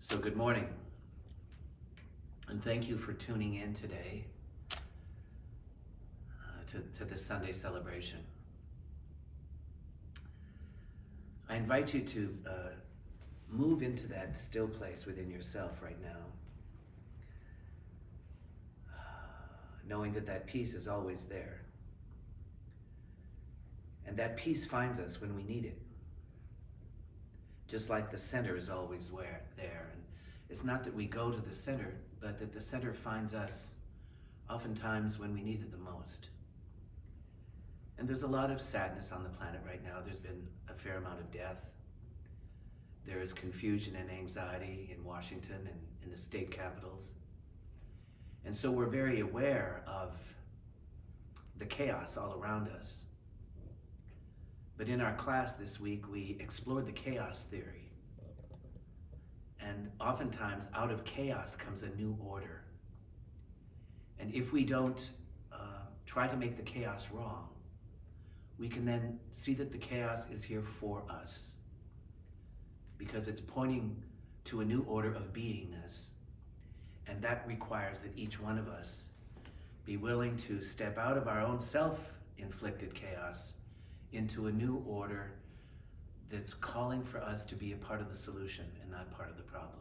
So good morning, and thank you for tuning in today to this Sunday celebration. I invite you to move into that still place within yourself right now, knowing that that peace is always there. And that peace finds us when we need it. Just like the center is always there. And it's not that we go to the center, but that the center finds us oftentimes when we need it the most. And there's a lot of sadness on the planet right now. There's been a fair amount of death. There is confusion and anxiety in Washington and in the state capitals. And so we're very aware of the chaos all around us. But in our class this week, we explored the chaos theory. And oftentimes, out of chaos comes a new order. And if we don't try to make the chaos wrong, we can then see that the chaos is here for us, because it's pointing to a new order of beingness. And that requires that each one of us be willing to step out of our own self-inflicted chaos into a new order that's calling for us to be a part of the solution and not part of the problem.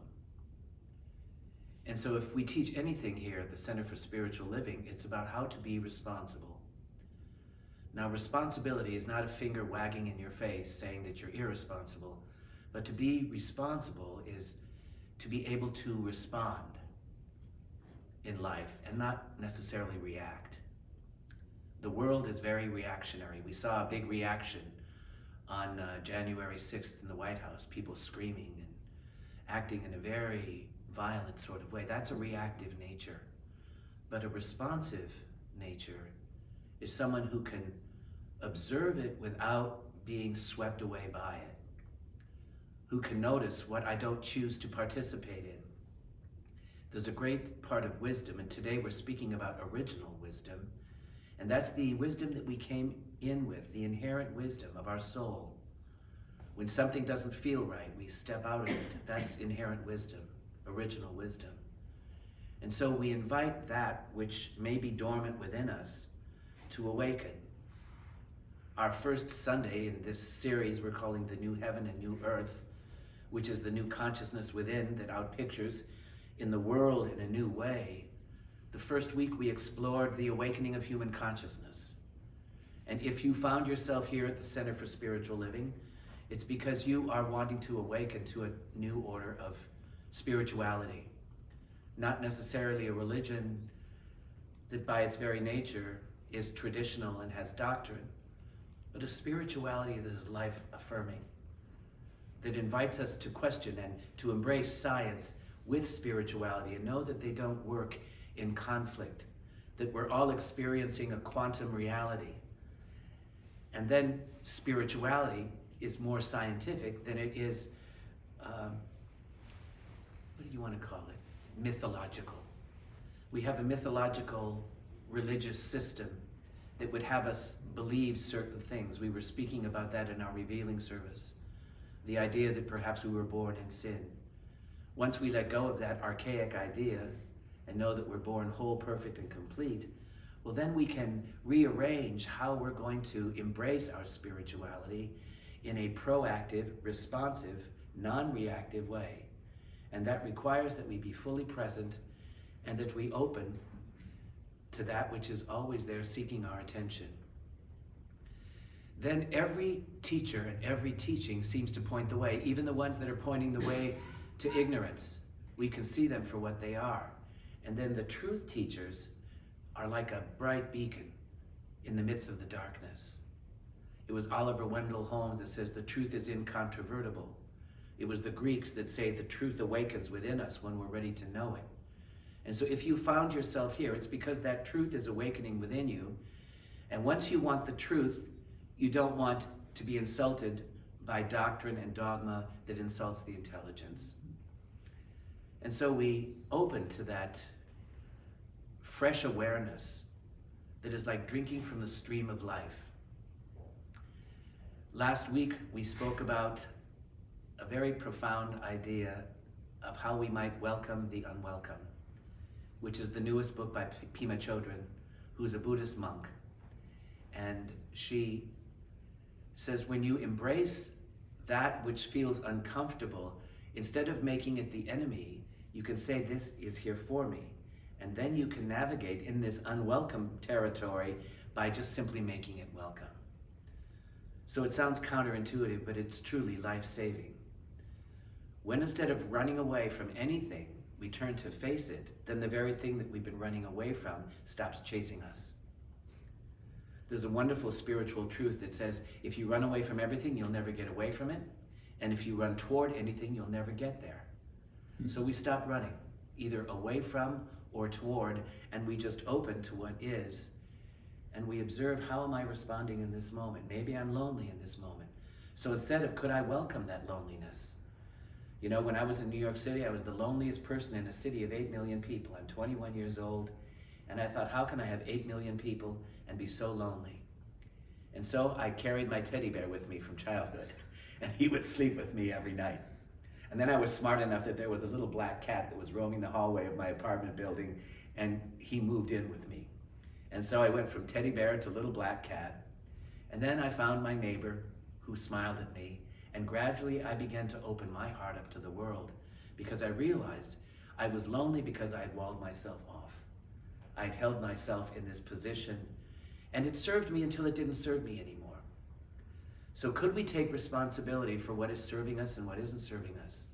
And so if we teach anything here at the Center for Spiritual Living, it's about how to be responsible. Now, responsibility is not a finger wagging in your face saying that you're irresponsible, but to be responsible is to be able to respond in life and not necessarily react. The world is very reactionary. We saw a big reaction on January 6th in the White House, people screaming and acting in a very violent sort of way. That's a reactive nature. But a responsive nature is someone who can observe it without being swept away by it, who can notice what I don't choose to participate in. There's a great part of wisdom, and today we're speaking about original wisdom. And that's the wisdom that we came in with, the inherent wisdom of our soul. When something doesn't feel right, we step out of it. That's inherent wisdom, original wisdom. And so we invite that which may be dormant within us to awaken. Our first Sunday in this series we're calling The New Heaven and New Earth, which is the new consciousness within that outpictures in the world in a new way. The first week we explored the awakening of human consciousness. And if you found yourself here at the Center for Spiritual Living, it's because you are wanting to awaken to a new order of spirituality. Not necessarily a religion that by its very nature is traditional and has doctrine, but a spirituality that is life-affirming, that invites us to question and to embrace science with spirituality and know that they don't work in conflict, that we're all experiencing a quantum reality. And then spirituality is more scientific than it is, what do you want to call it? Mythological. We have a mythological religious system that would have us believe certain things. We were speaking about that in our revealing service. The idea that perhaps we were born in sin. Once we let go of that archaic idea and know that we're born whole, perfect, and complete, well, then we can rearrange how we're going to embrace our spirituality in a proactive, responsive, non-reactive way. And that requires that we be fully present and that we open to that which is always there seeking our attention. Then every teacher and every teaching seems to point the way, even the ones that are pointing the way to ignorance. We can see them for what they are. And then the truth teachers are like a bright beacon in the midst of the darkness. It was Oliver Wendell Holmes that says the truth is incontrovertible. It was the Greeks that say the truth awakens within us when we're ready to know it. And so if you found yourself here, it's because that truth is awakening within you. And once you want the truth, you don't want to be insulted by doctrine and dogma that insults the intelligence. And so we open to that fresh awareness that is like drinking from the stream of life. Last week, we spoke about a very profound idea of how we might welcome the unwelcome, which is the newest book by Pema Chodron, who's a Buddhist monk. And she says, when you embrace that which feels uncomfortable, instead of making it the enemy, you can say, this is here for me. And then you can navigate in this unwelcome territory by just simply making it welcome. So it sounds counterintuitive, but it's truly life-saving. When instead of running away from anything, we turn to face it, then the very thing that we've been running away from stops chasing us. There's a wonderful spiritual truth that says, if you run away from everything, you'll never get away from it. And if you run toward anything, you'll never get there. So we stop running, either away from or toward, and we just open to what is. And we observe, how am I responding in this moment? Maybe I'm lonely in this moment. So instead of, could I welcome that loneliness? You know, when I was in New York City, I was the loneliest person in a city of 8 million people. I'm 21 years old, and I thought, how can I have 8 million people and be so lonely? And so I carried my teddy bear with me from childhood, and he would sleep with me every night. And then I was smart enough that there was a little black cat that was roaming the hallway of my apartment building, and he moved in with me. And so I went from teddy bear to little black cat. And then I found my neighbor who smiled at me. And gradually I began to open my heart up to the world, because I realized I was lonely because I had walled myself off. I had held myself in this position, and it served me until it didn't serve me anymore. So could we take responsibility for what is serving us and what isn't serving us?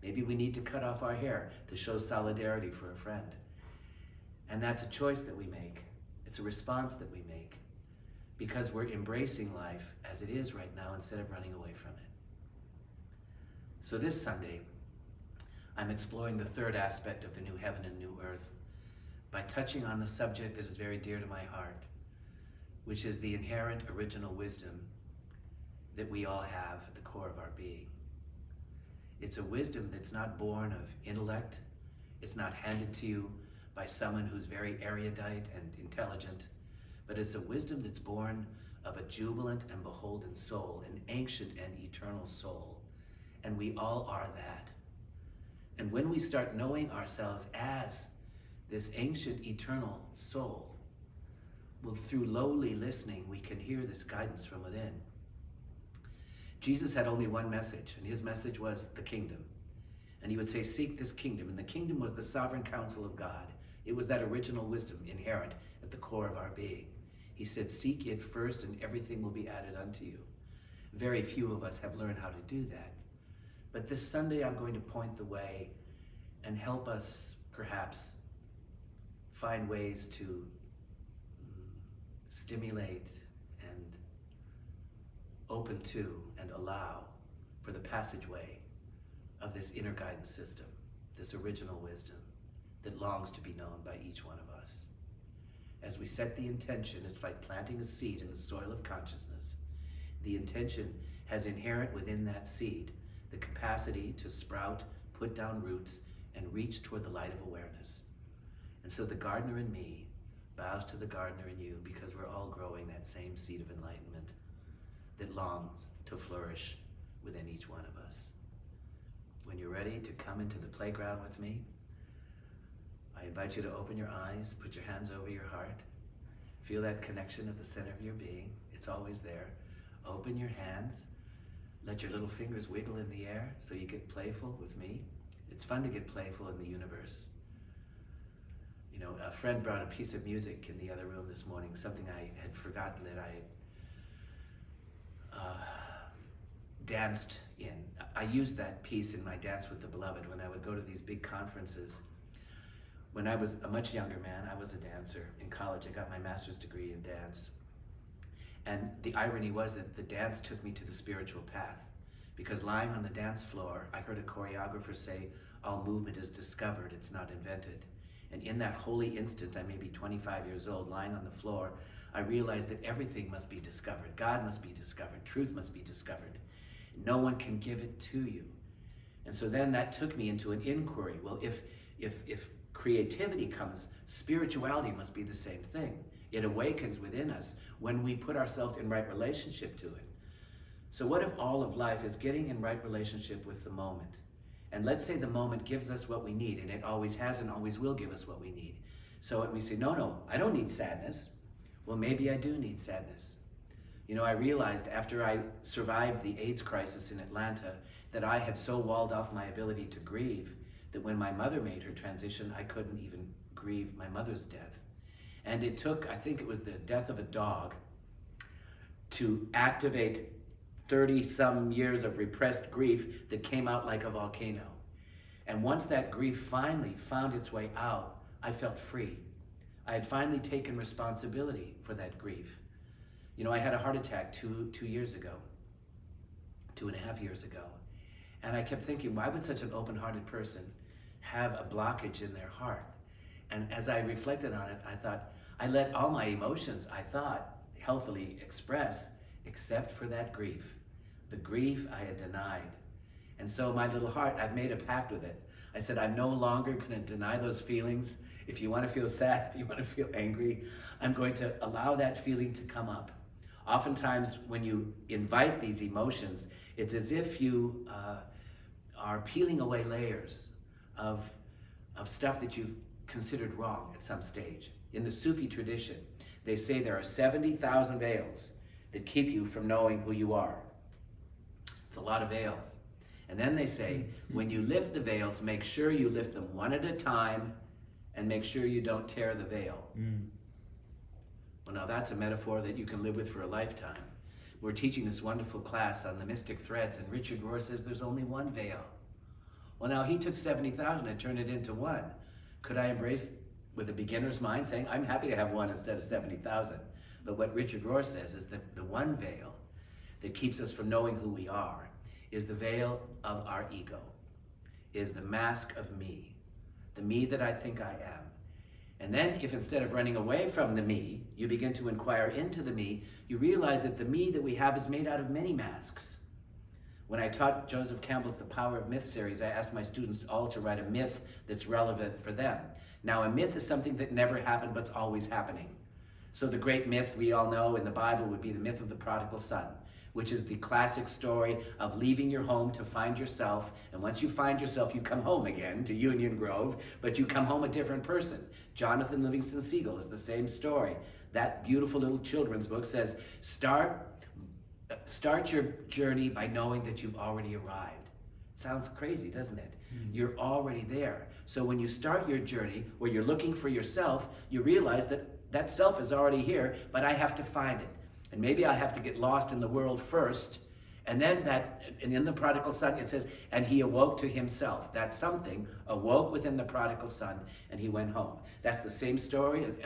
Maybe we need to cut off our hair to show solidarity for a friend. And that's a choice that we make. It's a response that we make, because we're embracing life as it is right now instead of running away from it. So this Sunday, I'm exploring the third aspect of the new heaven and new earth by touching on the subject that is very dear to my heart, which is the inherent original wisdom that we all have at the core of our being. It's a wisdom that's not born of intellect. It's not handed to you by someone who's very erudite and intelligent, but it's a wisdom that's born of a jubilant and beholden soul, an ancient and eternal soul. And we all are that. And when we start knowing ourselves as this ancient eternal soul, well, through lowly listening, we can hear this guidance from within. Jesus had only one message, and his message was the kingdom. And he would say, seek this kingdom. And the kingdom was the sovereign counsel of God. It was that original wisdom inherent at the core of our being. He said, seek it first and everything will be added unto you. Very few of us have learned how to do that. But this Sunday, I'm going to point the way and help us perhaps find ways to stimulate and open to and allow for the passageway of this inner guidance system, this original wisdom that longs to be known by each one of us. As we set the intention, it's like planting a seed in the soil of consciousness. The intention has inherent within that seed the capacity to sprout, put down roots, and reach toward the light of awareness. And so the gardener in me bows to the gardener in you, because we're all growing that same seed of enlightenment that longs to flourish within each one of us. When you're ready to come into the playground with me, I invite you to open your eyes, put your hands over your heart, feel that connection at the center of your being. It's always there. Open your hands, let your little fingers wiggle in the air so you get playful with me. It's fun to get playful in the universe. You know, a friend brought a piece of music in the other room this morning, something I had forgotten that I danced in. I used that piece in my Dance with the Beloved when I would go to these big conferences. When I was a much younger man, I was a dancer. In college, I got my master's degree in dance. And the irony was that the dance took me to the spiritual path, because lying on the dance floor, I heard a choreographer say, all movement is discovered, it's not invented. And in that holy instant, I may be 25 years old, lying on the floor, I realized that everything must be discovered. God must be discovered. Truth must be discovered. No one can give it to you. And so then that took me into an inquiry. Well, if creativity comes, spirituality must be the same thing. It awakens within us when we put ourselves in right relationship to it. So what if all of life is getting in right relationship with the moment? And let's say the moment gives us what we need, and it always has and always will give us what we need. So we say, no, I don't need sadness. Well, maybe I do need sadness. You know, I realized after I survived the AIDS crisis in Atlanta that I had so walled off my ability to grieve that when my mother made her transition, I couldn't even grieve my mother's death. And it took, I think it was the death of a dog, to activate 30-some years of repressed grief that came out like a volcano. And once that grief finally found its way out, I felt free. I had finally taken responsibility for that grief. You know, I had a heart attack 2.5 years ago. And I kept thinking, why would such an open-hearted person have a blockage in their heart? And as I reflected on it, I thought, I let all my emotions, I thought, healthily express, except for that grief. The grief I had denied. And so my little heart, I've made a pact with it. I said, I'm no longer going to deny those feelings. If you want to feel sad, if you want to feel angry, I'm going to allow that feeling to come up. Oftentimes, when you invite these emotions, it's as if you are peeling away layers of stuff that you've considered wrong at some stage. In the Sufi tradition, they say there are 70,000 veils that keep you from knowing who you are. It's a lot of veils. And then they say, when you lift the veils, make sure you lift them one at a time and make sure you don't tear the veil. Well, now that's a metaphor that you can live with for a lifetime. We're teaching this wonderful class on the mystic threads, and Richard Rohr says there's only one veil. Well, now he took 70,000 and turned it into one. Could I embrace with a beginner's mind saying, I'm happy to have one instead of 70,000? But what Richard Rohr says is that the one veil that keeps us from knowing who we are is the veil of our ego, is the mask of me, the me that I think I am. And then if instead of running away from the me, you begin to inquire into the me, you realize that the me that we have is made out of many masks. When I taught Joseph Campbell's The Power of Myth series, I asked my students all to write a myth that's relevant for them. Now, a myth is something that never happened but's always happening. So the great myth we all know in the Bible would be the myth of the prodigal son, which is the classic story of leaving your home to find yourself. And once you find yourself, you come home again to Union Grove, but you come home a different person. Jonathan Livingston Seagull is the same story. That beautiful little children's book says, start your journey by knowing that you've already arrived. It sounds crazy, doesn't it? You're already there. So when you start your journey where you're looking for yourself, you realize that that self is already here, but I have to find it. And maybe I have to get lost in the world first. And then and in the prodigal son, it says, and he awoke to himself. That something awoke within the prodigal son, and he went home. That's the same story of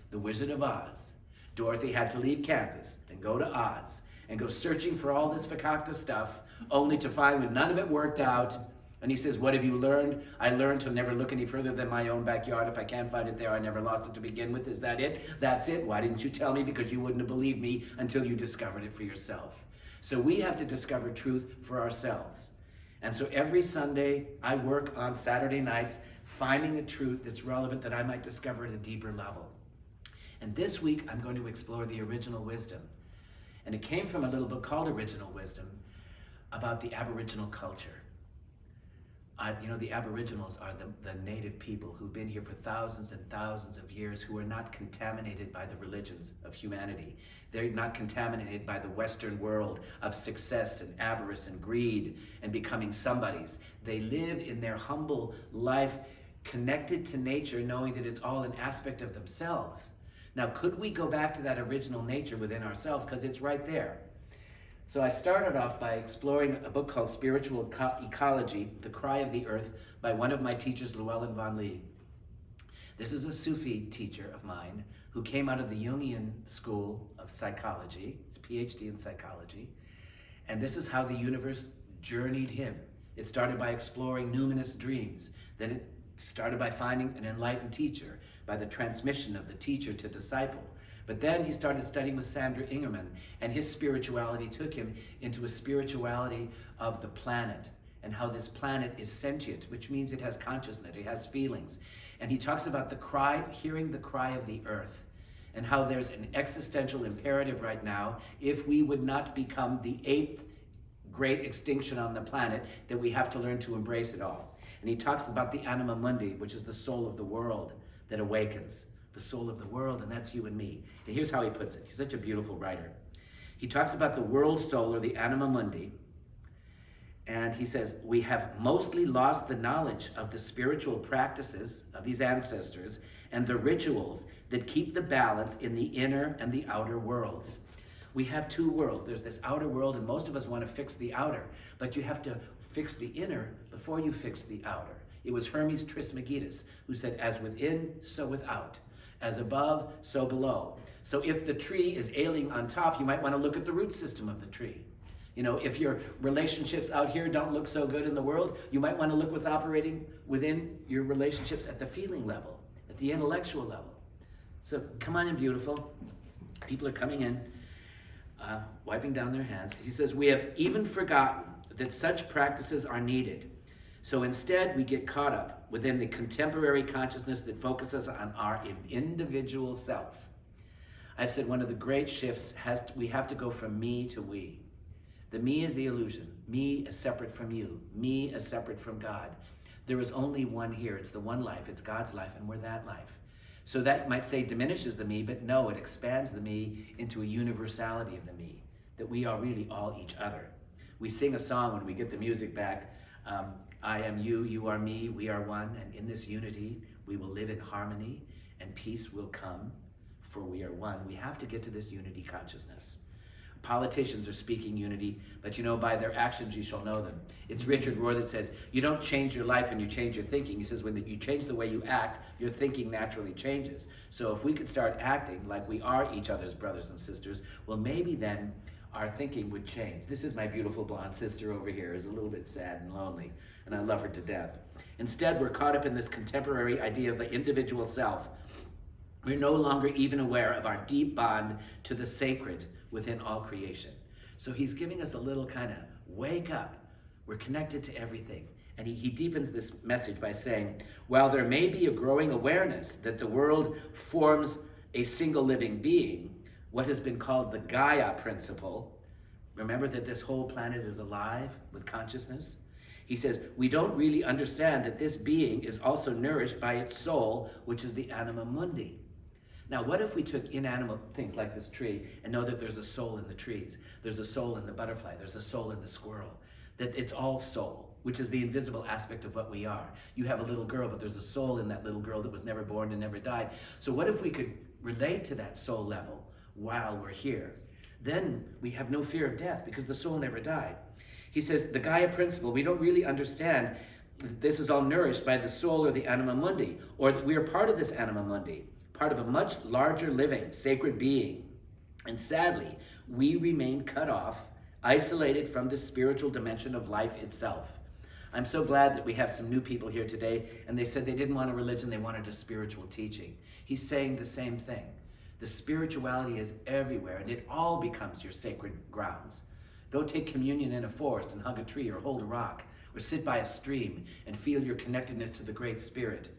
The Wizard of Oz. Dorothy had to leave Kansas and go to Oz and go searching for all this fakakta stuff, only to find when none of it worked out. And he says, what have you learned? I learned to never look any further than my own backyard. If I can't find it there, I never lost it to begin with. Is that it? That's it? Why didn't you tell me? Because you wouldn't have believed me until you discovered it for yourself. So we have to discover truth for ourselves. And so every Sunday, I work on Saturday nights finding a truth that's relevant that I might discover at a deeper level. And this week, I'm going to explore the original wisdom. And it came from a little book called Original Wisdom about the Aboriginal culture. The Aboriginals are the native people who've been here for thousands and thousands of years, who are not contaminated by the religions of humanity. They're not contaminated by the Western world of success and avarice and greed and becoming somebodies. They live in their humble life, connected to nature, knowing that it's all an aspect of themselves. Now, could we go back to that original nature within ourselves? Because it's right there. So I started off by exploring a book called Spiritual Ecology, The Cry of the Earth, by one of my teachers, Llewellyn Van Lee. This is a Sufi teacher of mine who came out of the Jungian School of Psychology. It's a PhD in psychology. And this is how the universe journeyed him. It started by exploring numinous dreams. Then it started by finding an enlightened teacher, by the transmission of the teacher to disciple. But then he started studying with Sandra Ingerman, and his spirituality took him into a spirituality of the planet, and how this planet is sentient, which means it has consciousness, it has feelings. And he talks about hearing the cry of the earth, and how there's an existential imperative right now, if we would not become the 8th great extinction on the planet that we have to learn to embrace it all. And he talks about the anima mundi, which is the soul of the world that awakens. The soul of the world, and that's you and me. And here's how he puts it. He's such a beautiful writer. He talks about the world soul, or the anima mundi, and he says, we have mostly lost the knowledge of the spiritual practices of these ancestors and the rituals that keep the balance in the inner and the outer worlds. We have two worlds. There's this outer world, and most of us want to fix the outer, but you have to fix the inner before you fix the outer. It was Hermes Trismegistus who said, as within, so without. As above, so below. So if the tree is ailing on top, you might want to look at the root system of the tree. You know, if your relationships out here don't look so good in the world, you might want to look what's operating within your relationships at the feeling level, at the intellectual level. So come on in, beautiful. People are coming in, wiping down their hands. He says, we have even forgotten that such practices are needed. So instead, we get caught up within the contemporary consciousness that focuses on our individual self. I've said one of the great shifts we have to go from me to we. The me is the illusion. Me is separate from you. Me is separate from God. There is only one here. It's the one life. It's God's life, and we're that life. So that might say diminishes the me, but no, it expands the me into a universality of the me, that we are really all each other. We sing a song when we get the music back, I am you, you are me, we are one, and in this unity, we will live in harmony, and peace will come, for we are one. We have to get to this unity consciousness. Politicians are speaking unity, but you know, by their actions you shall know them. It's Richard Rohr that says, you don't change your life and you change your thinking. He says, when you change the way you act, your thinking naturally changes. So if we could start acting like we are each other's brothers and sisters, well, maybe then our thinking would change. This is my beautiful blonde sister over here, who's a little bit sad and lonely, and I love her to death. Instead, we're caught up in this contemporary idea of the individual self. We're no longer even aware of our deep bond to the sacred within all creation. So he's giving us a little kind of wake up. We're connected to everything. And he deepens this message by saying, while there may be a growing awareness that the world forms a single living being, what has been called the Gaia principle, remember that this whole planet is alive with consciousness? He says, we don't really understand that this being is also nourished by its soul, which is the anima mundi. Now, what if we took inanimate things like this tree and know that there's a soul in the trees, there's a soul in the butterfly, there's a soul in the squirrel, that it's all soul, which is the invisible aspect of what we are. You have a little girl, but there's a soul in that little girl that was never born and never died. So what if we could relate to that soul level while we're here? Then we have no fear of death because the soul never died. He says, the Gaia principle, we don't really understand that this is all nourished by the soul or the anima mundi, or that we are part of this anima mundi, part of a much larger living, sacred being. And sadly, we remain cut off, isolated from the spiritual dimension of life itself. I'm so glad that we have some new people here today, and they said they didn't want a religion, they wanted a spiritual teaching. He's saying the same thing. The spirituality is everywhere, and it all becomes your sacred grounds. Go take communion in a forest and hug a tree or hold a rock, or sit by a stream and feel your connectedness to the Great Spirit.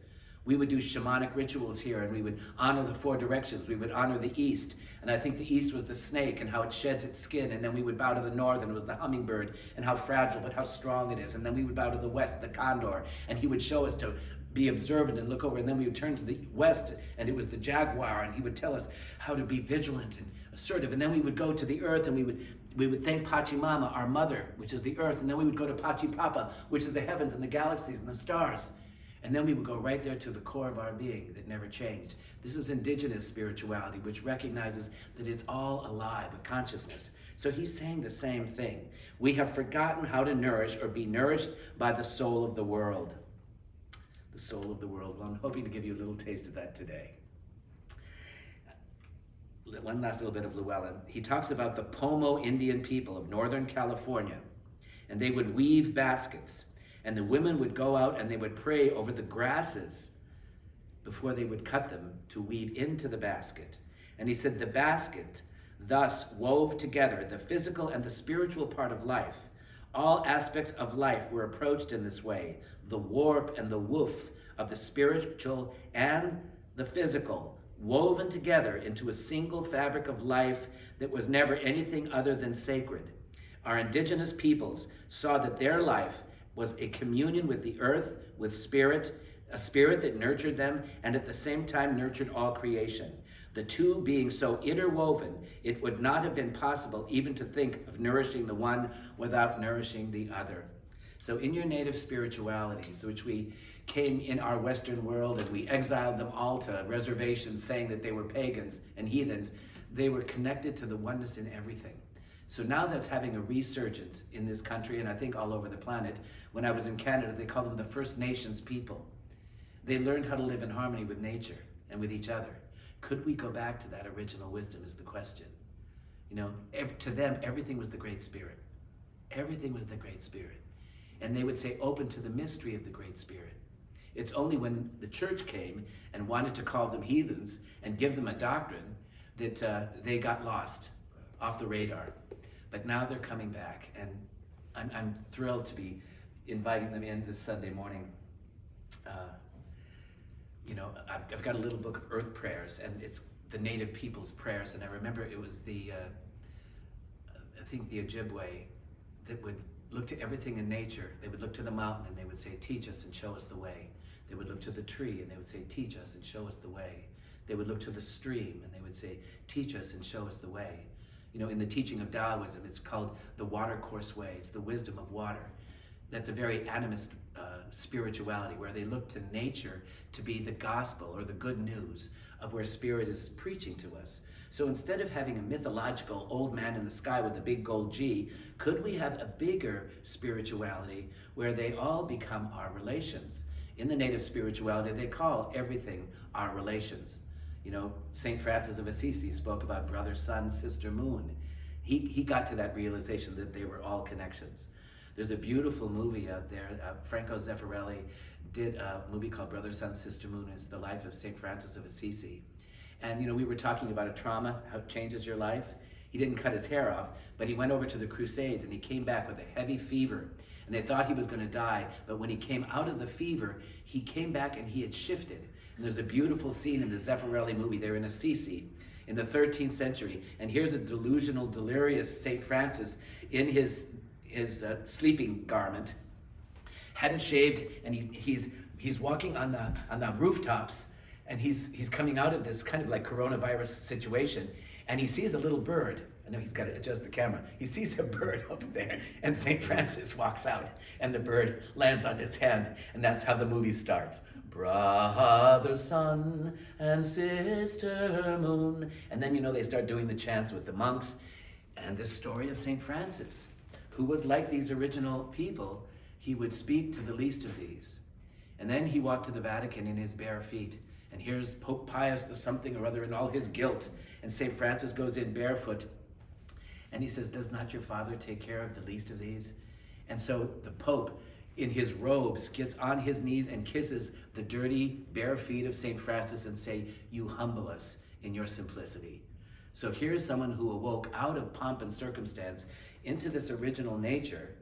We would do shamanic rituals here, and we would honor the four directions. We would honor the east, and I think the east was the snake and how it sheds its skin, and then we would bow to the north, and it was the hummingbird and how fragile but how strong it is, and then we would bow to the west, the condor, and he would show us to be observant and look over, and then we would turn to the west, and it was the jaguar, and he would tell us how to be vigilant and assertive, and then we would go to the earth, and we would thank Pachamama, our mother, which is the earth, and then we would go to Pachipapa, which is the heavens and the galaxies and the stars. And then we would go right there to the core of our being that never changed. This is indigenous spirituality, which recognizes that it's all alive with consciousness. So he's saying the same thing. We have forgotten how to nourish or be nourished by the soul of the world. The soul of the world. Well, I'm hoping to give you a little taste of that today. One last little bit of Llewellyn. He talks about the Pomo Indian people of Northern California, and they would weave baskets. And the women would go out and they would pray over the grasses before they would cut them to weave into the basket. And he said the basket thus wove together the physical and the spiritual part of life. All aspects of life were approached in this way. The warp and the woof of the spiritual and the physical woven together into a single fabric of life that was never anything other than sacred. Our indigenous peoples saw that their life was a communion with the earth, with spirit, a spirit that nurtured them and at the same time nurtured all creation. The two being so interwoven, it would not have been possible even to think of nourishing the one without nourishing the other. So in your native spiritualities, which we came in our Western world and we exiled them all to reservations saying that they were pagans and heathens, they were connected to the oneness in everything. So now that's having a resurgence in this country, and I think all over the planet. When I was in Canada, they called them the First Nations people. They learned how to live in harmony with nature and with each other. Could we go back to that original wisdom is the question. You know, to them, everything was the Great Spirit. Everything was the Great Spirit. And they would say, open to the mystery of the Great Spirit. It's only when the church came and wanted to call them heathens and give them a doctrine that they got lost off the radar. But now they're coming back, and I'm thrilled to be inviting them in this Sunday morning. You know, I've got a little book of earth prayers, and it's the native people's prayers. And I remember it was I think the Ojibwe that would look to everything in nature. They would look to the mountain and they would say, teach us and show us the way. They would look to the tree and they would say, teach us and show us the way. They would look to the stream and they would say, teach us and show us the way. You know, in the teaching of Taoism, it's called the watercourse way. It's the wisdom of water. That's a very animist spirituality where they look to nature to be the gospel or the good news of where spirit is preaching to us. So instead of having a mythological old man in the sky with a big gold G, could we have a bigger spirituality where they all become our relations? In the native spirituality, they call everything our relations. You know, St. Francis of Assisi spoke about brother, sun, sister, moon. He got to that realization that they were all connections. There's a beautiful movie out there. Franco Zeffirelli did a movie called Brother, Sun, Sister, Moon. It's the life of St. Francis of Assisi. And, you know, we were talking about a trauma, how it changes your life. He didn't cut his hair off, but he went over to the Crusades and he came back with a heavy fever. And they thought he was going to die, but when he came out of the fever, he came back and he had shifted. And there's a beautiful scene in the Zeffirelli movie. They're in Assisi in the 13th century. And here's a delusional, delirious St. Francis in his sleeping garment, hadn't shaved, and he's walking on the rooftops, and he's coming out of this kind of like coronavirus situation, and he sees a little bird. I know he's got to adjust the camera. He sees a bird up there, and St. Francis walks out, and the bird lands on his hand, and that's how the movie starts. Brother, sun, and sister, moon. And then, you know, they start doing the chants with the monks, and the story of St. Francis, who was like these original people. He would speak to the least of these. And then he walked to the Vatican in his bare feet. And here's Pope Pius the something or other in all his guilt. And St. Francis goes in barefoot. And he says, does not your Father take care of the least of these? And so the Pope, in his robes, gets on his knees and kisses the dirty, bare feet of St. Francis and say, you humble us in your simplicity. So here's someone who awoke out of pomp and circumstance into this original nature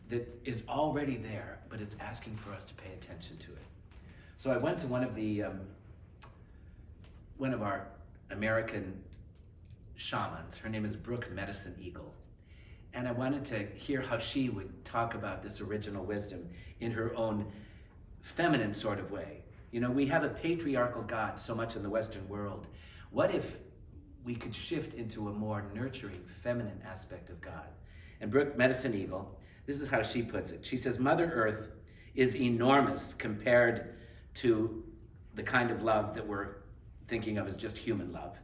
that is already there, but it's asking for us to pay attention to it. So I went to one of our American shamans. Her name is Brooke Medicine Eagle. And I wanted to hear how she would talk about this original wisdom in her own feminine sort of way. You know, we have a patriarchal God so much in the Western world. What if we could shift into a more nurturing, feminine aspect of God? And Brooke Medicine Eagle, this is how she puts it. She says, Mother Earth is enormous compared to the kind of love that we're thinking of as just human love.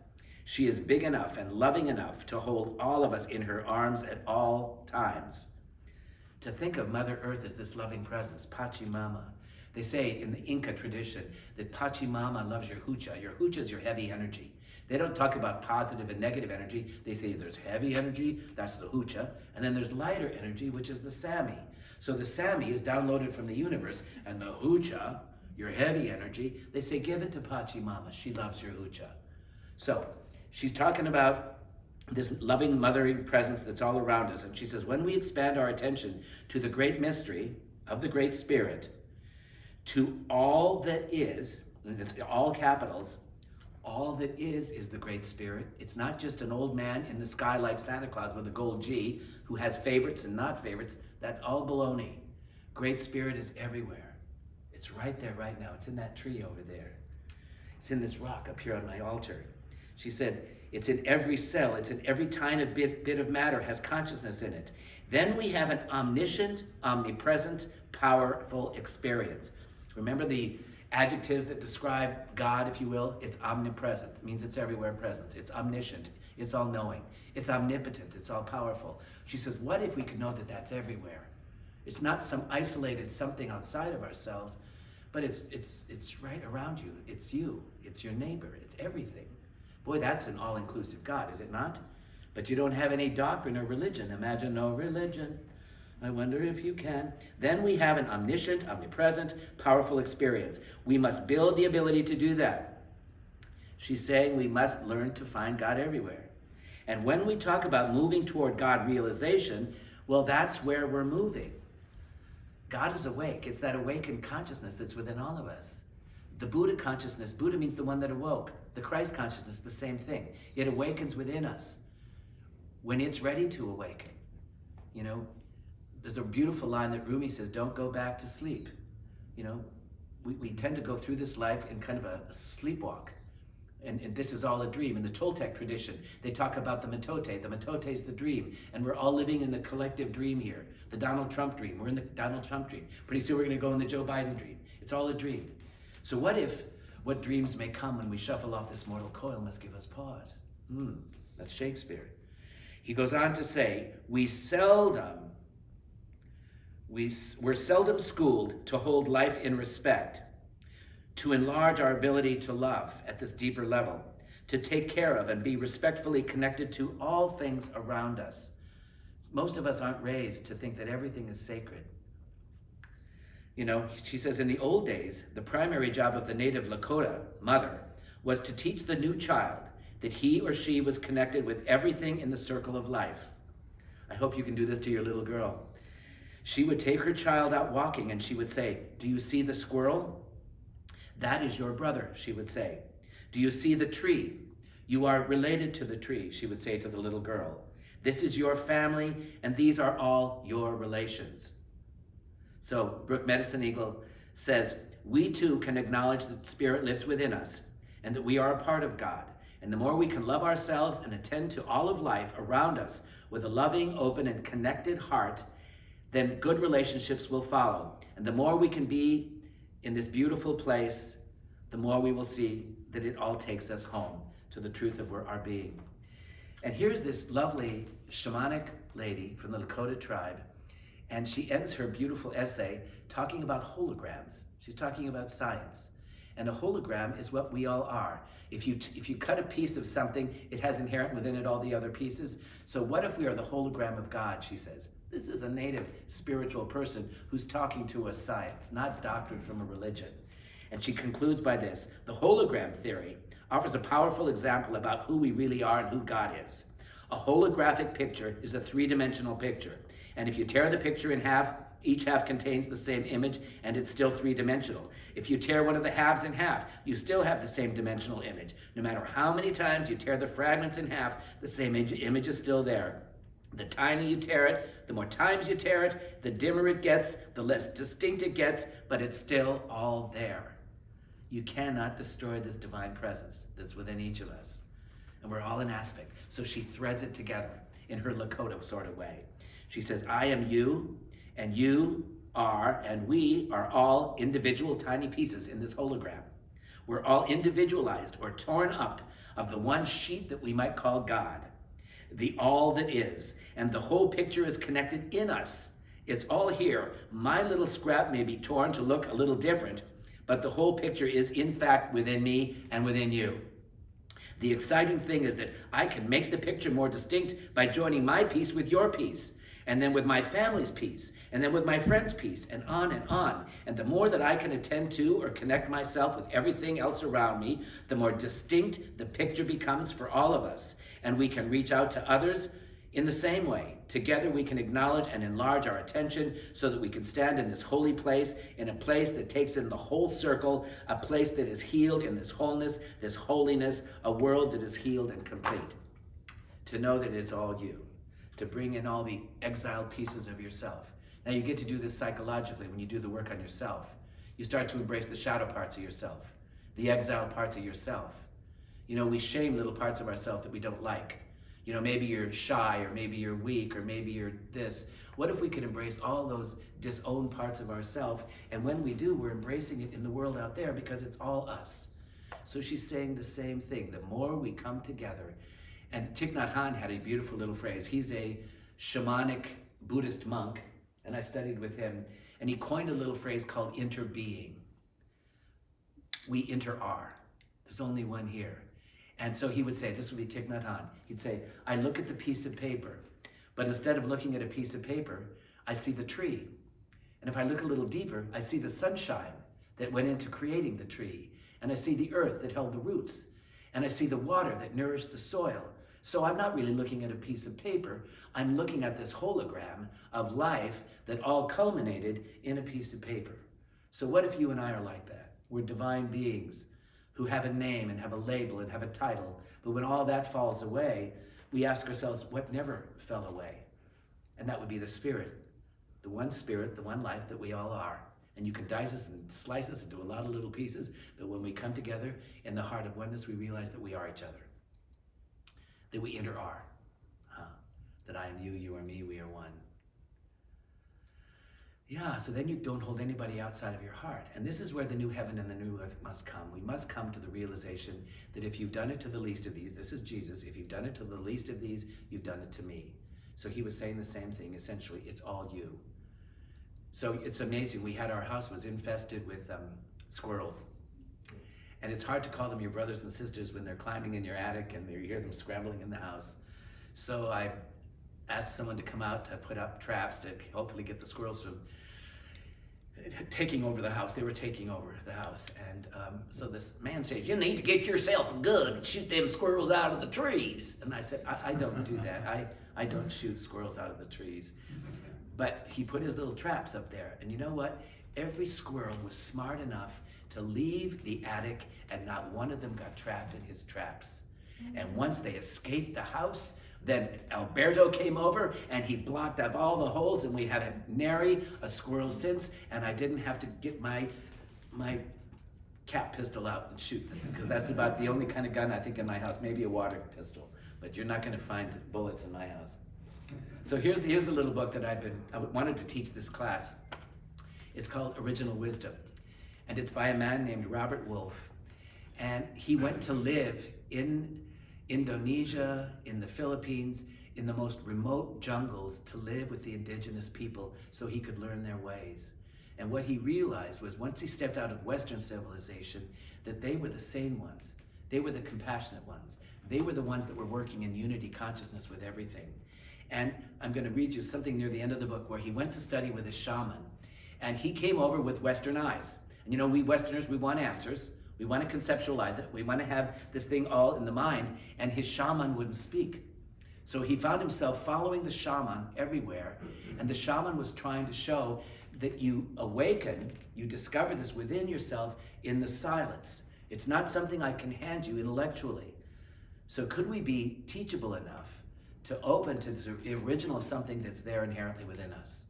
She is big enough and loving enough to hold all of us in her arms at all times. To think of Mother Earth as this loving presence, Pachamama. They say in the Inca tradition that Pachamama loves your hucha. Your hucha is your heavy energy. They don't talk about positive and negative energy. They say there's heavy energy, that's the hucha, and then there's lighter energy, which is the sami. So the sami is downloaded from the universe, and the hucha, your heavy energy, they say give it to Pachamama. She loves your hucha. So she's talking about this loving, mothering presence that's all around us. And she says, when we expand our attention to the great mystery of the Great Spirit, to all that is, and it's all capitals, all that is the Great Spirit. It's not just an old man in the sky like Santa Claus with a gold G who has favorites and not favorites. That's all baloney. Great Spirit is everywhere. It's right there right now. It's in that tree over there. It's in this rock up here on my altar. She said, it's in every cell. It's in every tiny bit of matter has consciousness in it. Then we have an omniscient, omnipresent, powerful experience. Remember the adjectives that describe God, if you will? It's omnipresent. It means it's everywhere presence. It's omniscient. It's all-knowing. It's omnipotent. It's all-powerful. She says, what if we could know that that's everywhere? It's not some isolated something outside of ourselves, but it's right around you. It's you. It's your neighbor. It's everything. Boy, that's an all-inclusive God, is it not? But you don't have any doctrine or religion. Imagine no religion. I wonder if you can. Then we have an omniscient, omnipresent, powerful experience. We must build the ability to do that. She's saying we must learn to find God everywhere. And when we talk about moving toward God realization, well, that's where we're moving. God is awake. It's that awakened consciousness that's within all of us. The Buddha consciousness, Buddha means the one that awoke. The Christ consciousness, the same thing. It awakens within us when it's ready to awaken. You know, there's a beautiful line that Rumi says, don't go back to sleep. You know, we tend to go through this life in kind of a sleepwalk. And this is all a dream. In the Toltec tradition, they talk about the mitote. The mitote is the dream. And we're all living in the collective dream here. The Donald Trump dream. We're in the Donald Trump dream. Pretty soon we're going to go in the Joe Biden dream. It's all a dream. So what dreams may come when we shuffle off this mortal coil must give us pause. That's Shakespeare. He goes on to say, we're seldom schooled to hold life in respect, to enlarge our ability to love at this deeper level, to take care of and be respectfully connected to all things around us. Most of us aren't raised to think that everything is sacred. You know, she says, in the old days, the primary job of the native Lakota mother was to teach the new child that he or she was connected with everything in the circle of life. I hope you can do this to your little girl. She would take her child out walking and she would say, do you see the squirrel? That is your brother, she would say. Do you see the tree? You are related to the tree, she would say to the little girl. This is your family, and these are all your relations. So Brooke Medicine Eagle says, we too can acknowledge that Spirit lives within us and that we are a part of God. And the more we can love ourselves and attend to all of life around us with a loving, open, and connected heart, then good relationships will follow. And the more we can be in this beautiful place, the more we will see that it all takes us home to the truth of our being. And here's this lovely shamanic lady from the Lakota tribe, and she ends her beautiful essay talking about holograms. She's talking about science. And a hologram is what we all are. If you cut a piece of something, it has inherent within it all the other pieces. So what if we are the hologram of God, she says. This is a native spiritual person who's talking to us science, not doctrine from a religion. And she concludes by this: the hologram theory offers a powerful example about who we really are and who God is. A holographic picture is a three-dimensional picture. And if you tear the picture in half, each half contains the same image, and it's still three-dimensional. If you tear one of the halves in half, you still have the same dimensional image. No matter how many times you tear the fragments in half, the same image is still there. The tinier you tear it, the more times you tear it, the dimmer it gets, the less distinct it gets, but it's still all there. You cannot destroy this divine presence that's within each of us. And we're all an aspect. So she threads it together in her Lakota sort of way. She says, I am you, and you are, and we are all individual tiny pieces in this hologram. We're all individualized or torn up of the one sheet that we might call God, the all that is, and the whole picture is connected in us. It's all here. My little scrap may be torn to look a little different, but the whole picture is in fact within me and within you. The exciting thing is that I can make the picture more distinct by joining my piece with your piece, and then with my family's piece, and then with my friend's piece, and on and on. And the more that I can attend to or connect myself with everything else around me, the more distinct the picture becomes for all of us. And we can reach out to others In the same way, together we can acknowledge and enlarge our attention so that we can stand in this holy place, in a place that takes in the whole circle, a place that is healed in this wholeness, this holiness, a world that is healed and complete. To know that it's all you, to bring in all the exiled pieces of yourself. Now you get to do this psychologically when you do the work on yourself. You start to embrace the shadow parts of yourself, the exiled parts of yourself. You know, we shame little parts of ourselves that we don't like. You know, maybe you're shy, or maybe you're weak, or maybe you're this. What if we could embrace all those disowned parts of ourselves? And when we do, we're embracing it in the world out there because it's all us. So she's saying the same thing. The more we come together, and Thich Nhat Hanh had a beautiful little phrase. He's a shamanic Buddhist monk, and I studied with him, and he coined a little phrase called interbeing. We inter-are. There's only one here. And so he would say, this would be Thich Nhat Hanh, he'd say, I look at the piece of paper, but instead of looking at a piece of paper, I see the tree. And if I look a little deeper, I see the sunshine that went into creating the tree. And I see the earth that held the roots. And I see the water that nourished the soil. So I'm not really looking at a piece of paper, I'm looking at this hologram of life that all culminated in a piece of paper. So what if you and I are like that? We're divine beings who have a name and have a label and have a title. But when all that falls away, we ask ourselves, what never fell away? And that would be the spirit, the one life that we all are. And you can dice us and slice us into a lot of little pieces, but when we come together in the heart of oneness, we realize that we are each other, that we inter-are, that I am you, you are me, we are one. Yeah, so then you don't hold anybody outside of your heart. And this is where the new heaven and the new earth must come. We must come to the realization that if you've done it to the least of these, this is Jesus, if you've done it to the least of these, you've done it to me. So he was saying the same thing, essentially, it's all you. So it's amazing, our house was infested with squirrels. And it's hard to call them your brothers and sisters when they're climbing in your attic and you hear them scrambling in the house. So I asked someone to come out to put up traps to hopefully get the squirrels from taking over the house. They were taking over the house. And so this man says, you need to get yourself a gun and shoot them squirrels out of the trees. And I said, I don't do that. I don't shoot squirrels out of the trees. But he put his little traps up there. And you know what? Every squirrel was smart enough to leave the attic, and not one of them got trapped in his traps. And once they escaped the house, then Alberto came over and he blocked up all the holes, and we haven't nary a squirrel since, and I didn't have to get my cap pistol out and shoot them, because that's about the only kind of gun I think in my house, maybe a water pistol, but you're not going to find bullets in my house. So here's the little book that I wanted to teach this class. It's called Original Wisdom, and it's by a man named Robert Wolfe, and he went to live in Indonesia, in the Philippines, in the most remote jungles to live with the indigenous people so he could learn their ways. And what he realized was once he stepped out of Western civilization, that they were the sane ones. They were the compassionate ones. They were the ones that were working in unity consciousness with everything. And I'm going to read you something near the end of the book where he went to study with a shaman, and he came over with Western eyes. And you know, we Westerners, we want answers. We want to conceptualize it. We want to have this thing all in the mind, and his shaman wouldn't speak. So he found himself following the shaman everywhere, and the shaman was trying to show that you awaken, you discover this within yourself in the silence. It's not something I can hand you intellectually. So could we be teachable enough to open to the original something that's there inherently within us?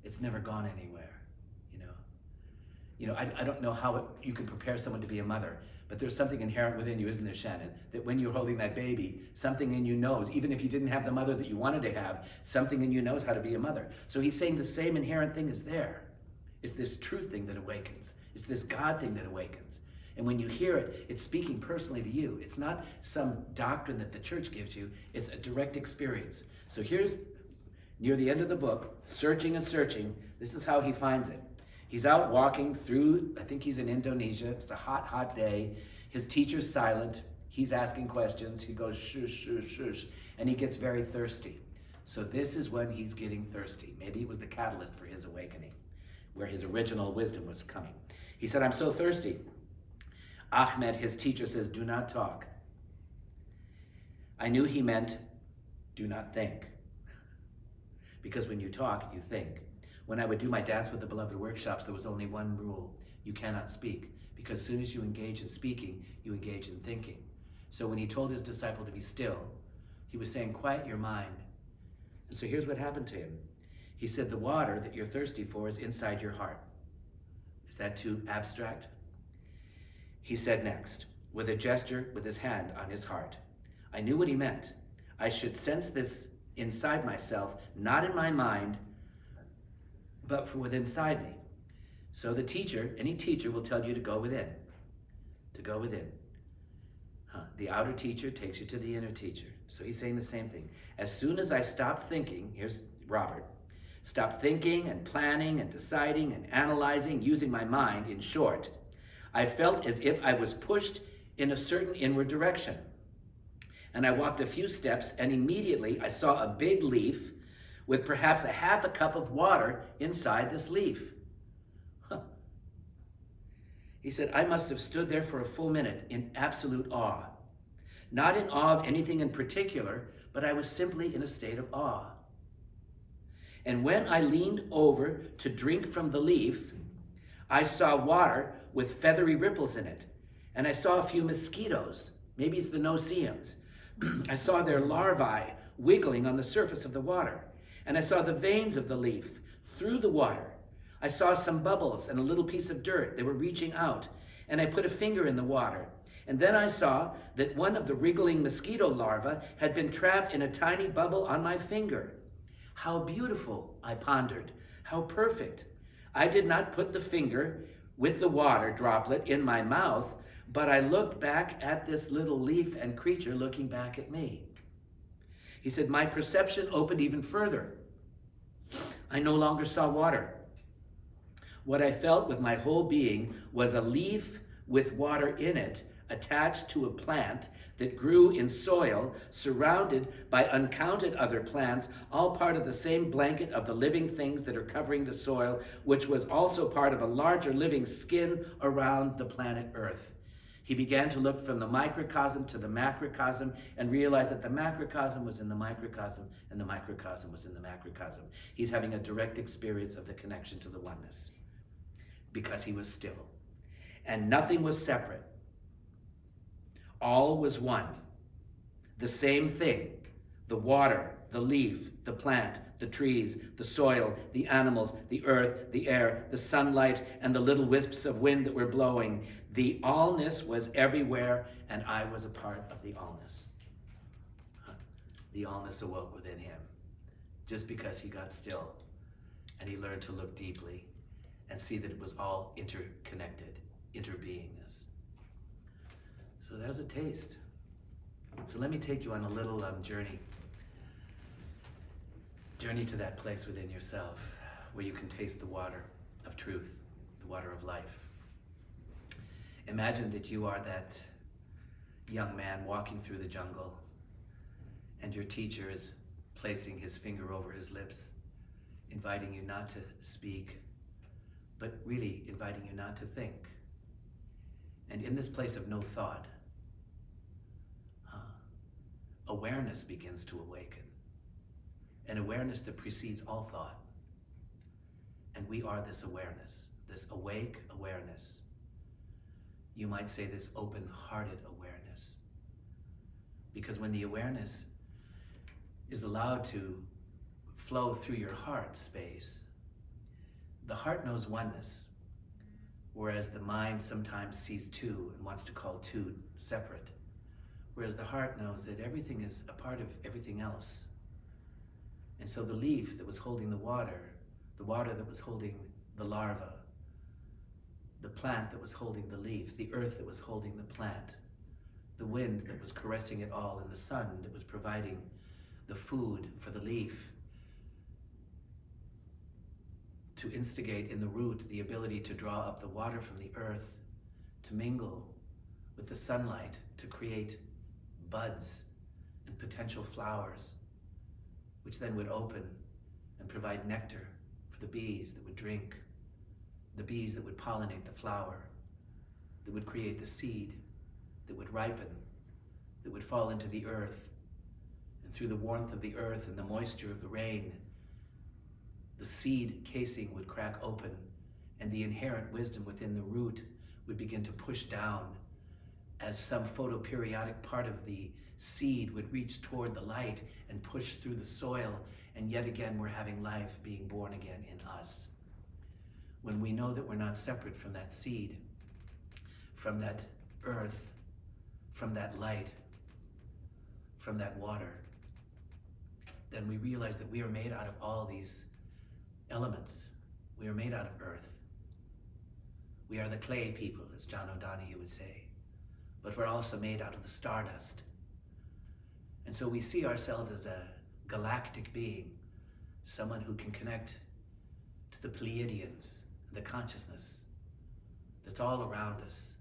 It's never gone anywhere. You know, I don't know how you can prepare someone to be a mother, but there's something inherent within you, isn't there, Shannon? That when you're holding that baby, something in you knows, even if you didn't have the mother that you wanted to have, something in you knows how to be a mother. So he's saying the same inherent thing is there. It's this truth thing that awakens. It's this God thing that awakens. And when you hear it, it's speaking personally to you. It's not some doctrine that the church gives you. It's a direct experience. So here's, near the end of the book, searching and searching, this is how he finds it. He's out walking through, I think he's in Indonesia. It's a hot, hot day. His teacher's silent. He's asking questions. He goes, shush, shush, shush. And he gets very thirsty. So this is when he's getting thirsty. Maybe it was the catalyst for his awakening, where his original wisdom was coming. He said, I'm so thirsty. Ahmed, his teacher, says, do not talk. I knew he meant do not think. Because when you talk, you think. When I would do my Dance with the Beloved workshops, there was only one rule. You cannot speak. Because as soon as you engage in speaking, you engage in thinking. So when he told his disciple to be still, he was saying, quiet your mind. And so here's what happened to him. He said, the water that you're thirsty for is inside your heart. Is that too abstract? He said next, with a gesture with his hand on his heart, I knew what he meant. I should sense this inside myself, not in my mind, but from within inside me. So the teacher, any teacher will tell you to go within, to go within. The outer teacher takes you to the inner teacher. So he's saying the same thing. As soon as I stopped thinking, here's Robert, stopped thinking and planning and deciding and analyzing, using my mind, in short, I felt as if I was pushed in a certain inward direction. And I walked a few steps, and immediately I saw a big leaf with perhaps a half a cup of water inside this leaf. He said, I must have stood there for a full minute in absolute awe. Not in awe of anything in particular, but I was simply in a state of awe. And when I leaned over to drink from the leaf, I saw water with feathery ripples in it. And I saw a few mosquitoes, maybe it's the no-see-ums. I saw their larvae wiggling on the surface of the water. And I saw the veins of the leaf through the water. I saw some bubbles and a little piece of dirt. They were reaching out. And I put a finger in the water. And then I saw that one of the wriggling mosquito larvae had been trapped in a tiny bubble on my finger. How beautiful, I pondered. How perfect. I did not put the finger with the water droplet in my mouth, but I looked back at this little leaf and creature looking back at me. He said, my perception opened even further. I no longer saw water. What I felt with my whole being was a leaf with water in it attached to a plant that grew in soil, surrounded by uncounted other plants, all part of the same blanket of the living things that are covering the soil, which was also part of a larger living skin around the planet Earth. He began to look from the microcosm to the macrocosm and realized that the macrocosm was in the microcosm and the microcosm was in the macrocosm. He's having a direct experience of the connection to the oneness because he was still. And nothing was separate. All was one. The same thing. The water, the leaf, the plant, the trees, the soil, the animals, the earth, the air, the sunlight, and the little wisps of wind that were blowing. The allness was everywhere, and I was a part of the allness. The allness awoke within him just because he got still and he learned to look deeply and see that it was all interconnected, interbeingness. So that was a taste. So let me take you on a little journey to that place within yourself where you can taste the water of truth, the water of life. Imagine that you are that young man walking through the jungle and your teacher is placing his finger over his lips, inviting you not to speak, but really inviting you not to think. And in this place of no thought, awareness begins to awaken. An awareness that precedes all thought. And we are this awareness, this awake awareness. You might say this open-hearted awareness. Because when the awareness is allowed to flow through your heart space, the heart knows oneness, whereas the mind sometimes sees two and wants to call two separate. Whereas the heart knows that everything is a part of everything else. And so the leaf that was holding the water that was holding the larva, the plant that was holding the leaf, the earth that was holding the plant, the wind that was caressing it all, and the sun that was providing the food for the leaf, to instigate in the root the ability to draw up the water from the earth, to mingle with the sunlight, to create buds and potential flowers, which then would open and provide nectar for the bees that would drink, the bees that would pollinate the flower, that would create the seed, that would ripen, that would fall into the earth And through the warmth of the earth and the moisture of the rain, the seed casing would crack open, and the inherent wisdom within the root would begin to push down as some photoperiodic part of the seed would reach toward the light and push through the soil, and yet again we're having life being born again in us. When we know that we're not separate from that seed, from that earth, from that light, from that water, then we realize that we are made out of all these elements. We are made out of earth. We are the clay people, as John O'Donohue would say, but we're also made out of the stardust. And so we see ourselves as a galactic being, someone who can connect to the Pleiadians, the consciousness that's all around us,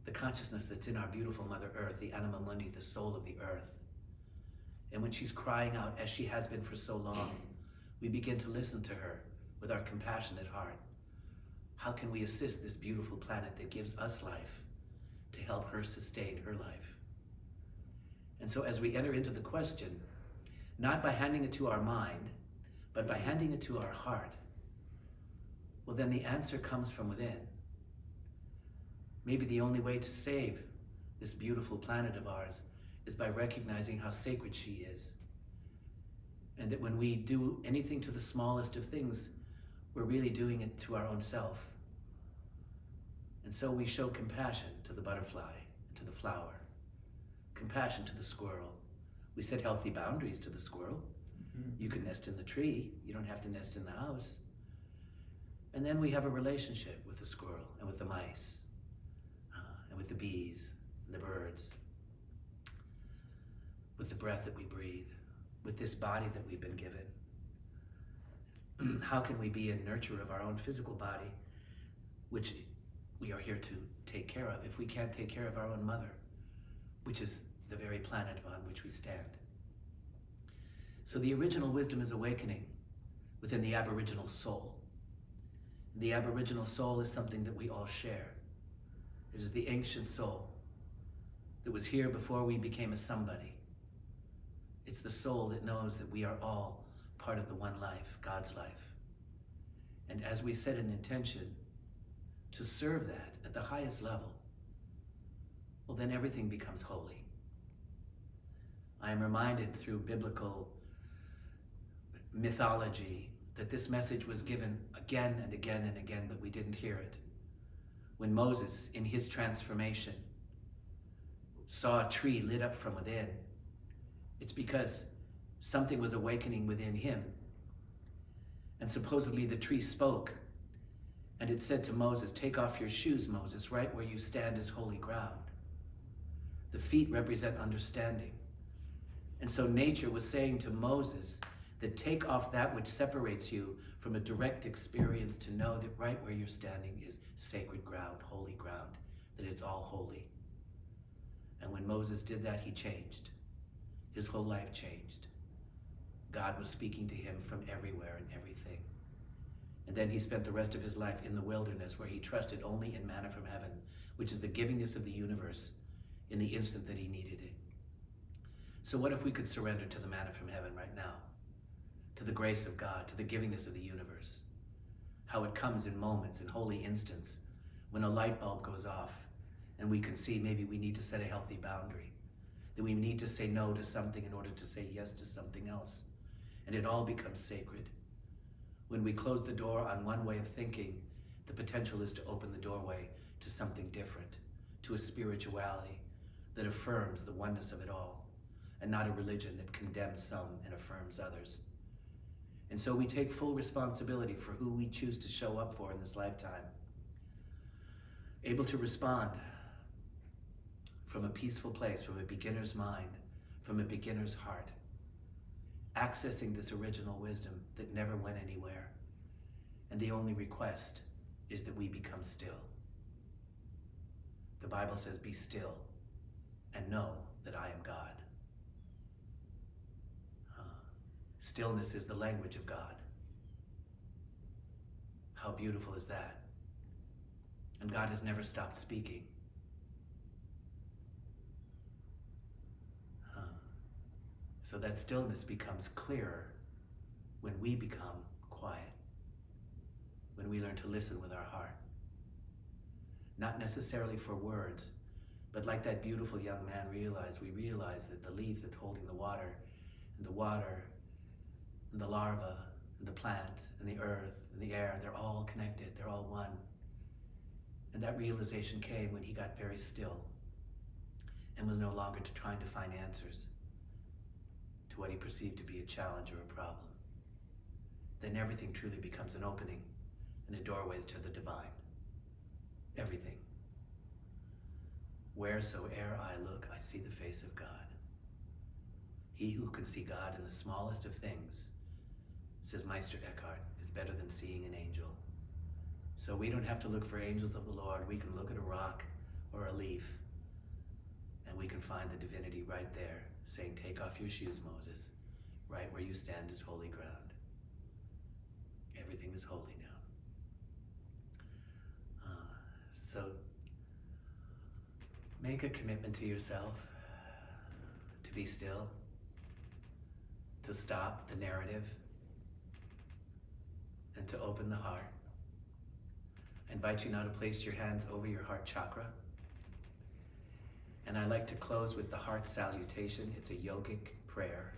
the consciousness that's in our beautiful Mother Earth, the Anima Mundi, the soul of the earth. And when she's crying out, as she has been for so long, we begin to listen to her with our compassionate heart. How can we assist this beautiful planet that gives us life to help her sustain her life? And so as we enter into the question, not by handing it to our mind, but by handing it to our heart, well, then the answer comes from within. Maybe the only way to save this beautiful planet of ours is by recognizing how sacred she is. And that when we do anything to the smallest of things, we're really doing it to our own self. And so we show compassion to the butterfly, to the flower, compassion to the squirrel. We set healthy boundaries to the squirrel. You can nest in the tree, you don't have to nest in the house. And then we have a relationship with the squirrel and with the mice, and with the bees and the birds, with the breath that we breathe, with this body that we've been given. How can we be a nurturer of our own physical body, which we are here to take care of, if we can't take care of our own mother, which is the very planet on which we stand? So the original wisdom is awakening within the Aboriginal soul. The Aboriginal soul is something that we all share. It is the ancient soul that was here before we became a somebody. It's the soul that knows that we are all part of the one life, God's life. And as we set an intention to serve that at the highest level, well, then everything becomes holy. I am reminded through biblical mythology that this message was given again and again and again, but we didn't hear it. When Moses, in his transformation, saw a tree lit up from within, it's because something was awakening within him. And supposedly the tree spoke, and it said to Moses, "Take off your shoes, Moses, right where you stand is holy ground." The feet represent understanding. And so nature was saying to Moses that take off that which separates you from a direct experience to know that right where you're standing is sacred ground, holy ground, that it's all holy. And when Moses did that, he changed. His whole life changed. God was speaking to him from everywhere and everything. And then he spent the rest of his life in the wilderness, where he trusted only in manna from heaven, which is the givingness of the universe in the instant that he needed it. So what if we could surrender to the manna from heaven right now? To the grace of God, to the givingness of the universe. How it comes in moments, in holy instants, when a light bulb goes off and we can see maybe we need to set a healthy boundary, that we need to say no to something in order to say yes to something else. And it all becomes sacred. When we close the door on one way of thinking, the potential is to open the doorway to something different, to a spirituality that affirms the oneness of it all, and not a religion that condemns some and affirms others. And so we take full responsibility for who we choose to show up for in this lifetime. Able to respond from a peaceful place, from a beginner's mind, from a beginner's heart, accessing this original wisdom that never went anywhere. And the only request is that we become still. The Bible says, "Be still and know that I am God." Stillness is the language of God. How beautiful is that? And God has never stopped speaking. So that stillness becomes clearer when we become quiet, when we learn to listen with our heart. Not necessarily for words, but like that beautiful young man realized, we realize that the leaf that's holding the water, and the larva, and the plant, and the earth, and the air, they're all connected, they're all one. And that realization came when he got very still and was no longer trying to find answers to what he perceived to be a challenge or a problem. Then everything truly becomes an opening and a doorway to the divine. Everything. Wheresoe'er I look, I see the face of God. He who can see God in the smallest of things, says Meister Eckhart, is better than seeing an angel. So we don't have to look for angels of the Lord. We can look at a rock or a leaf, and we can find the divinity right there, saying, take off your shoes, Moses. Right where you stand is holy ground. Everything is holy now. So make a commitment to yourself to be still, to stop the narrative, and to open the heart. I invite you now to place your hands over your heart chakra. And I like to close with the heart salutation. It's a yogic prayer.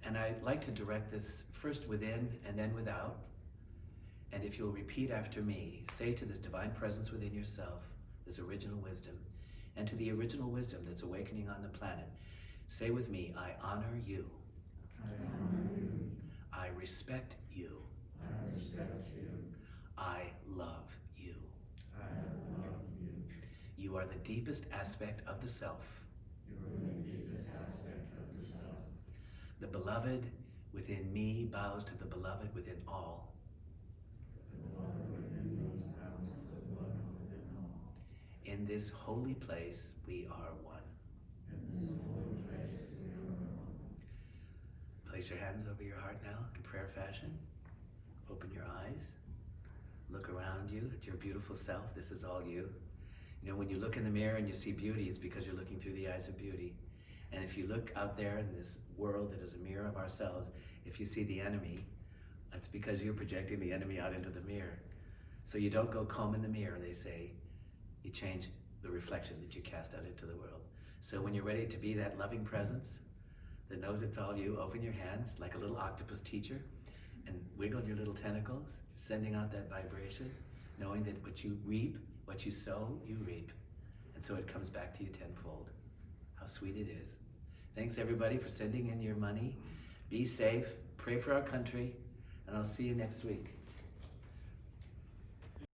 And I like to direct this first within and then without. And if you'll repeat after me, say to this divine presence within yourself, this original wisdom, and to the original wisdom that's awakening on the planet, say with me, I honor you. I honor you. I respect you. I respect you. I love you. I love you. You are the deepest aspect of the self. You are the deepest aspect of the self. The beloved within me bows to the beloved within all. The beloved within me bows to the beloved within all. In this holy place, we are one. In this holy place we are one. Place your hands over your heart now in prayer fashion. Open your eyes. Look around you at your beautiful self. This is all you. You know, when you look in the mirror and you see beauty, it's because you're looking through the eyes of beauty. And if you look out there in this world that is a mirror of ourselves, if you see the enemy, that's because you're projecting the enemy out into the mirror. So you don't go comb in the mirror, they say. You change the reflection that you cast out into the world. So when you're ready to be that loving presence that knows it's all you, open your hands like a little octopus teacher and wiggle your little tentacles, sending out that vibration, knowing that what you reap, what you sow, you reap. And so it comes back to you tenfold. How sweet it is. Thanks everybody for sending in your money. Be safe, pray for our country, and I'll see you next week.